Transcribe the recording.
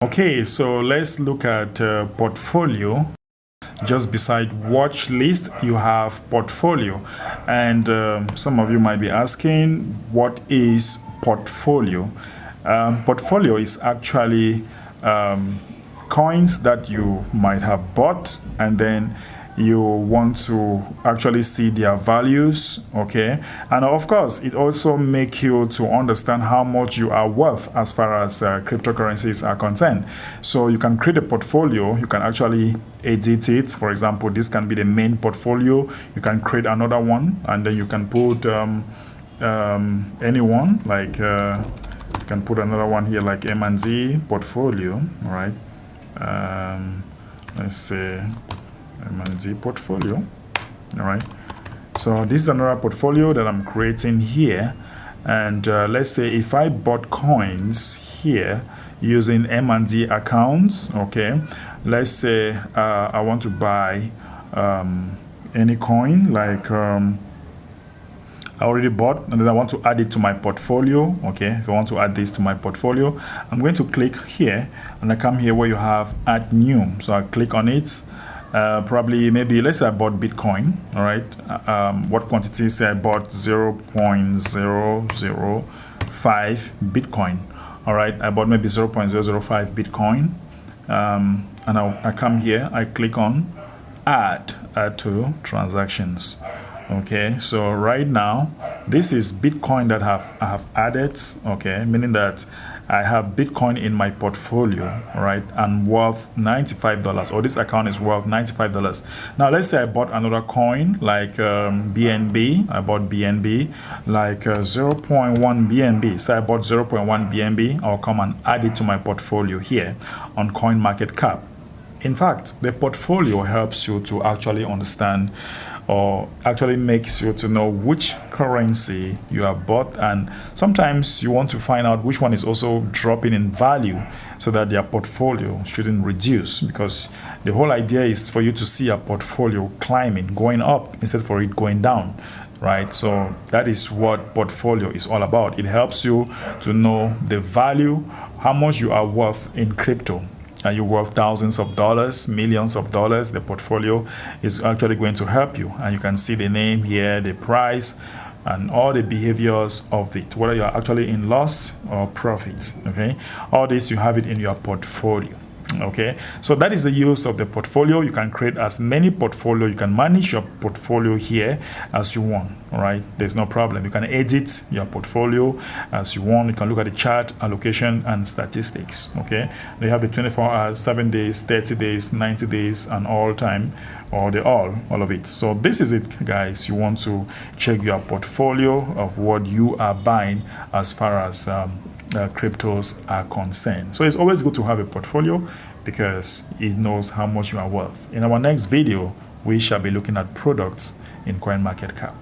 Okay, so let's look at portfolio. Just beside watch list, you have portfolio, and some of you might be asking, what is portfolio? Portfolio is actually coins that you might have bought, and then you want to actually see their values. Okay, and of course it also make you to understand how much you are worth as far as cryptocurrencies are concerned. So you can create a portfolio, you can actually edit it. For example, this can be the main portfolio. You can create another one, and then you can put anyone, like you can put another one here like M&Z portfolio. All right, let's say M&Z portfolio. All right, so this is another portfolio that I'm creating here, and let's say if I bought coins here using M&Z accounts, okay, let's say I want to buy any coin, like I already bought, and then I want to add it to my portfolio. Okay, if I want to add this to my portfolio, I'm going to click here, and I come here where you have add new. So I click on it. Probably, maybe, let's say I bought Bitcoin. All right, what quantity? Say I bought 0.005 Bitcoin. All right, I bought maybe 0.005 Bitcoin, and I come here, I click on add to transactions. Okay, so right now this is Bitcoin that I have added. Okay, meaning that I have Bitcoin in my portfolio, right, and worth $95, or this account is worth $95. Now let's say I bought another coin like BNB. I bought BNB like 0.1 BNB. So I bought 0.1 BNB. I'll come and add it to my portfolio here on Coinmarketcap. In fact, the portfolio helps you to actually understand, or actually makes you to know which currency you have bought, and sometimes you want to find out which one is also dropping in value so that their portfolio shouldn't reduce, because the whole idea is for you to see a portfolio climbing, going up instead for it going down, right? So that is what portfolio is all about. It helps you to know the value, how much you are worth in crypto. Are you worth thousands of dollars, millions of dollars? The portfolio is actually going to help you, and you can see the name here, the price, and all the behaviors of it, whether you are actually in loss or profit. Okay, all this, you have it in your portfolio. Okay, so that is the use of the portfolio. You can create as many portfolio, you can manage your portfolio here as you want. All right, there's no problem. You can edit your portfolio as you want. You can look at the chart, allocation, and statistics. Okay, they have the 24 hours, 7 days, 30 days, 90 days, and all time, or all of it. So this is it, guys. You want to check your portfolio of what you are buying as far as cryptos are concerned. So it's always good to have a portfolio, because it knows how much you are worth. In our next video, we shall be looking at products in CoinMarketCap.